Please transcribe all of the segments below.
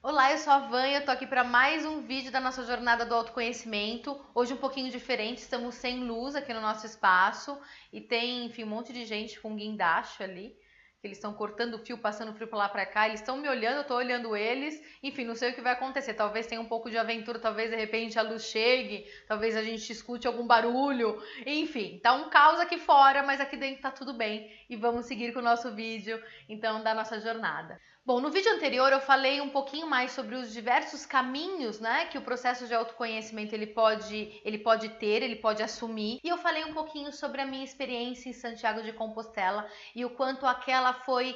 Olá, eu sou a Vânia, eu tô aqui para mais um vídeo da nossa jornada do autoconhecimento. Hoje um pouquinho diferente, estamos sem luz aqui no nosso espaço e tem, enfim, um monte de gente com guindaste ali, que eles estão cortando o fio, passando o fio para lá para cá, eles estão me olhando, eu tô olhando eles, enfim, não sei o que vai acontecer. Talvez tenha um pouco de aventura, talvez de repente a luz chegue, talvez a gente escute algum barulho, enfim, tá um caos aqui fora, mas aqui dentro tá tudo bem e vamos seguir com o nosso vídeo, então, da nossa jornada. Bom, no vídeo anterior eu falei um pouquinho mais sobre os diversos caminhos, né, que o processo de autoconhecimento ele pode assumir. E eu falei um pouquinho sobre a minha experiência em Santiago de Compostela e o quanto aquela foi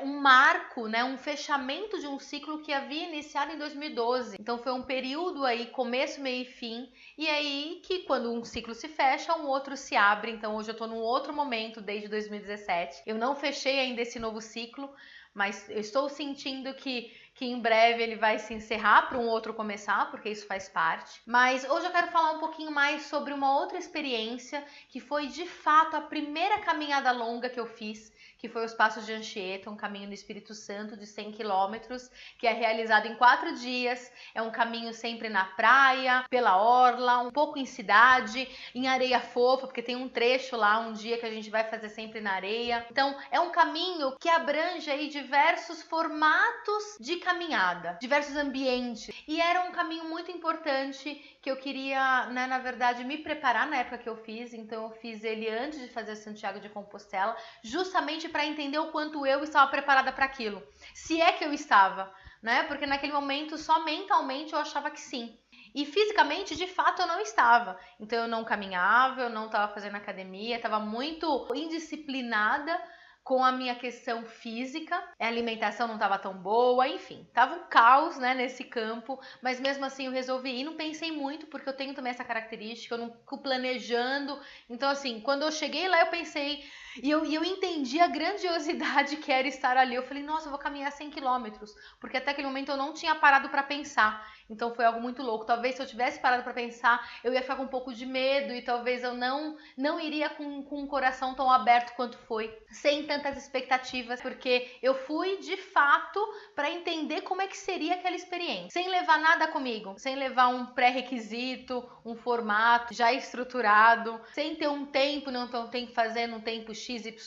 um marco, né, um fechamento de um ciclo que havia iniciado em 2012. Então foi um período aí, começo, meio e fim, e aí que quando um ciclo se fecha, um outro se abre. Então hoje eu tô num outro momento desde 2017. Eu não fechei ainda esse novo ciclo, mas eu estou sentindo que em breve ele vai se encerrar para um outro começar, porque isso faz parte. Mas hoje eu quero falar um pouquinho mais sobre uma outra experiência que foi de fato a primeira caminhada longa que eu fiz, que foi os Passos de Anchieta, um caminho no Espírito Santo de 100 quilômetros, que é realizado em 4 dias. É um caminho sempre na praia, pela orla, um pouco em cidade, em areia fofa, porque tem um trecho lá, um dia que a gente vai fazer sempre na areia. Então é um caminho que abrange aí diversos formatos de caminhada, diversos ambientes. E era um caminho muito importante que eu queria, né, na verdade, me preparar na época que eu fiz. Então eu fiz ele antes de fazer Santiago de Compostela, justamente para entender o quanto eu estava preparada para aquilo. Se é que eu estava, né? Porque naquele momento só mentalmente eu achava que sim. E fisicamente, de fato, eu não estava. Então eu não caminhava, eu não estava fazendo academia, estava muito indisciplinada com a minha questão física, a alimentação não estava tão boa, enfim, tava um caos, né, nesse campo, mas mesmo assim eu resolvi ir, não pensei muito, porque eu tenho também essa característica, eu não fico planejando, então assim, quando eu cheguei lá eu pensei, e eu entendi a grandiosidade que era estar ali, eu falei, nossa, eu vou caminhar 100 quilômetros, porque até aquele momento eu não tinha parado para pensar, então foi algo muito louco, talvez se eu tivesse parado para pensar, eu ia ficar com um pouco de medo, e talvez eu não iria com um coração tão aberto quanto foi, sem tantas expectativas, porque eu fui de fato para entender como é que seria aquela experiência, sem levar nada comigo, sem levar um pré-requisito, um formato já estruturado, sem ter um tempo, não tem que fazer no tempo XYZ,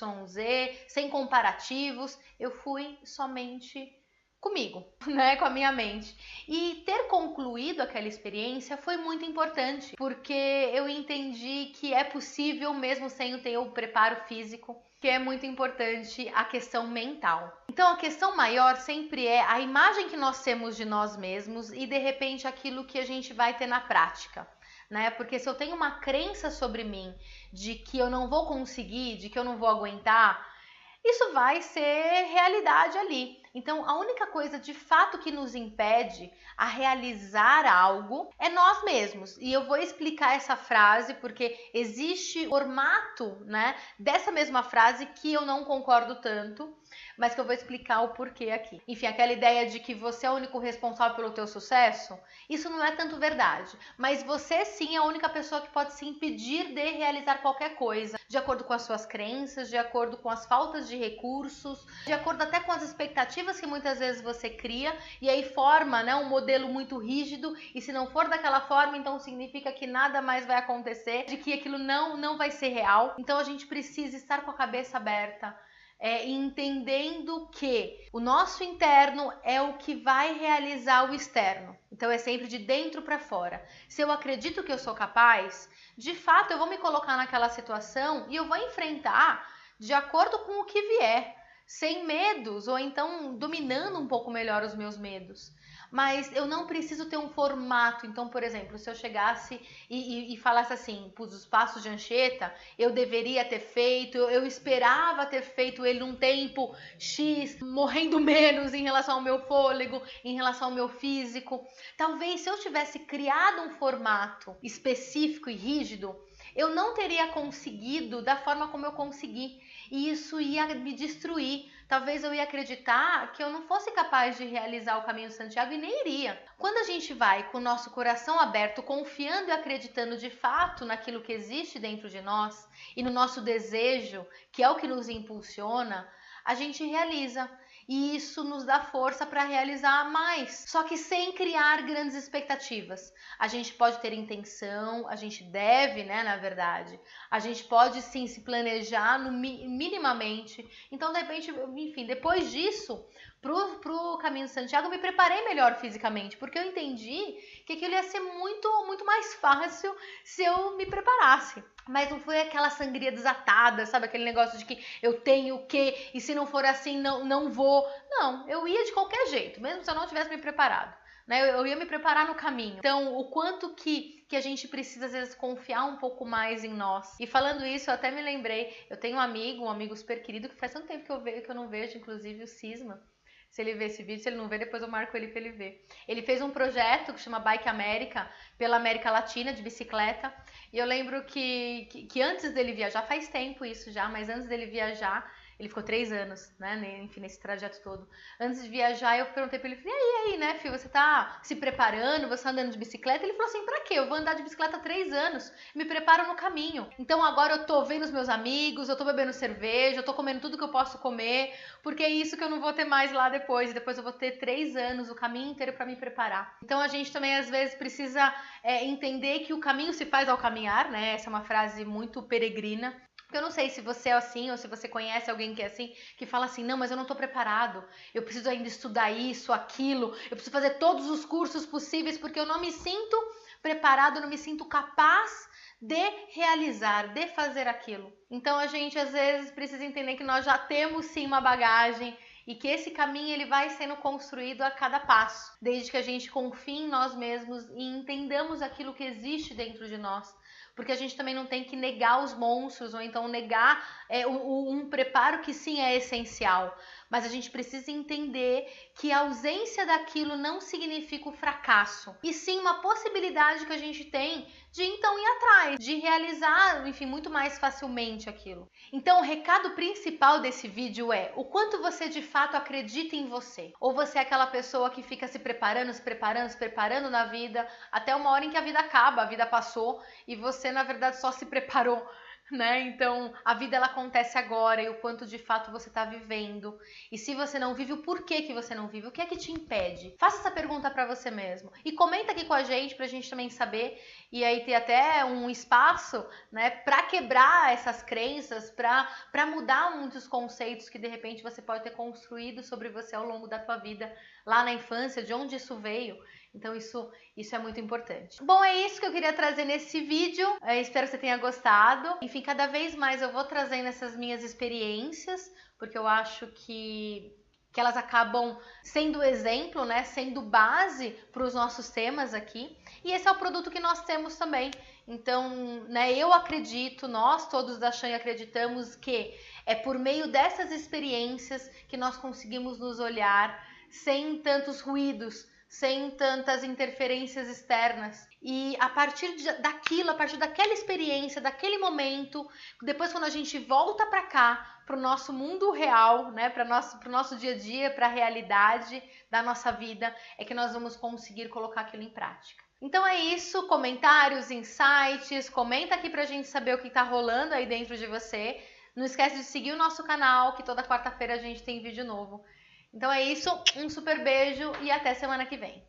sem comparativos. Eu fui somente comigo, né, com a minha mente. E ter concluído aquela experiência foi muito importante, porque eu entendi que é possível mesmo sem ter o preparo físico, que é muito importante a questão mental. Então a questão maior sempre é a imagem que nós temos de nós mesmos e de repente aquilo que a gente vai ter na prática. Né? Porque se eu tenho uma crença sobre mim de que eu não vou conseguir, de que eu não vou aguentar, isso vai ser realidade ali. Então, a única coisa de fato que nos impede a realizar algo é nós mesmos. E eu vou explicar essa frase porque existe formato, né, dessa mesma frase que eu não concordo tanto, mas que eu vou explicar o porquê aqui. Enfim, aquela ideia de que você é o único responsável pelo teu sucesso, isso não é tanto verdade, mas você sim é a única pessoa que pode se impedir de realizar qualquer coisa, de acordo com as suas crenças, de acordo com as faltas de recursos, de acordo até com as expectativas que muitas vezes você cria, e aí forma, né, um modelo muito rígido, e se não for daquela forma, então significa que nada mais vai acontecer, de que aquilo não vai ser real. Então a gente precisa estar com a cabeça aberta, entendendo que o nosso interno é o que vai realizar o externo. Então é sempre de dentro para fora. Se eu acredito que eu sou capaz, de fato eu vou me colocar naquela situação e eu vou enfrentar de acordo com o que vier, sem medos, ou então dominando um pouco melhor os meus medos. Mas eu não preciso ter um formato. Então, por exemplo, se eu chegasse e falasse assim, os Passos de Anchieta, eu deveria ter feito, eu esperava ter feito ele num tempo X, morrendo menos em relação ao meu fôlego, em relação ao meu físico. Talvez se eu tivesse criado um formato específico e rígido, eu não teria conseguido da forma como eu consegui. E isso ia me destruir. Talvez eu ia acreditar que eu não fosse capaz de realizar o caminho de Santiago e nem iria. Quando a gente vai com o nosso coração aberto, confiando e acreditando de fato naquilo que existe dentro de nós e no nosso desejo, que é o que nos impulsiona, a gente realiza. E isso nos dá força para realizar mais. Só que sem criar grandes expectativas. A gente pode ter intenção, a gente deve, né, na verdade. A gente pode sim se planejar minimamente. Então, de repente, enfim, depois disso, pro Caminho de Santiago, eu me preparei melhor fisicamente, porque eu entendi que aquilo ia ser muito mais fácil se eu me preparasse. Mas não foi aquela sangria desatada, sabe? Aquele negócio de que eu tenho o quê, e se não for assim, não vou. Não, eu ia de qualquer jeito, mesmo se eu não tivesse me preparado. Né? Eu ia me preparar no caminho. Então, o quanto que a gente precisa, às vezes, confiar um pouco mais em nós. E falando isso, eu até me lembrei, eu tenho um amigo super querido, que faz tanto tempo que eu não vejo, inclusive o Cisma. Se ele ver esse vídeo, se ele não ver, depois eu marco ele para ele ver. Ele fez um projeto que chama Bike América, pela América Latina, de bicicleta. E eu lembro que antes dele viajar, faz tempo isso já, mas antes dele viajar, ele ficou 3 anos, né, enfim, nesse trajeto todo. Antes de viajar, eu perguntei pra ele, falei, e aí, né, filho, você tá se preparando, você tá andando de bicicleta? Ele falou assim, pra quê? Eu vou andar de bicicleta há 3 anos, me preparo no caminho. Então agora eu tô vendo os meus amigos, eu tô bebendo cerveja, eu tô comendo tudo que eu posso comer, porque é isso que eu não vou ter mais lá depois. E depois eu vou ter 3 anos, o caminho inteiro pra me preparar. Então a gente também, às vezes, precisa entender que o caminho se faz ao caminhar, né? Essa é uma frase muito peregrina. Porque eu não sei se você é assim ou se você conhece alguém que é assim, que fala assim, não, mas eu não tô preparado, eu preciso ainda estudar isso, aquilo, eu preciso fazer todos os cursos possíveis porque eu não me sinto preparado, eu não me sinto capaz de realizar, de fazer aquilo. Então a gente às vezes precisa entender que nós já temos sim uma bagagem e que esse caminho ele vai sendo construído a cada passo, desde que a gente confie em nós mesmos e entendamos aquilo que existe dentro de nós. Porque a gente também não tem que negar os monstros ou então negar um preparo que sim é essencial. Mas a gente precisa entender que a ausência daquilo não significa o fracasso. E sim uma possibilidade que a gente tem de então ir atrás, de realizar, enfim, muito mais facilmente aquilo. Então o recado principal desse vídeo é o quanto você de fato acredita em você. Ou você é aquela pessoa que fica se preparando na vida, até uma hora em que a vida acaba, a vida passou e você na verdade só se preparou, né? Então a vida ela acontece agora e o quanto de fato você está vivendo. E se você não vive, o porquê que você não vive? O que é que te impede? Faça essa pergunta para você mesmo e comenta aqui com a gente pra gente também saber e aí ter até um espaço, né, para quebrar essas crenças, para mudar muitos conceitos que de repente você pode ter construído sobre você ao longo da tua vida, lá na infância, de onde isso veio. Então isso é muito importante. Bom, é isso que eu queria trazer nesse vídeo. Espero que você tenha gostado. Enfim, cada vez mais eu vou trazendo essas minhas experiências, porque eu acho que elas acabam sendo exemplo, né, sendo base para os nossos temas aqui. E esse é o produto que nós temos também. Então, né, eu acredito, nós todos da Shan acreditamos que é por meio dessas experiências que nós conseguimos nos olhar sem tantos ruídos, sem tantas interferências externas. E a partir daquilo, a partir daquela experiência, daquele momento, depois quando a gente volta para cá, para o nosso mundo real, né, para o nosso dia a dia, para a realidade da nossa vida, é que nós vamos conseguir colocar aquilo em prática. Então é isso, comentários, insights, comenta aqui pra gente saber o que tá rolando aí dentro de você. Não esquece de seguir o nosso canal, que toda quarta-feira a gente tem vídeo novo. Então é isso, um super beijo e até semana que vem.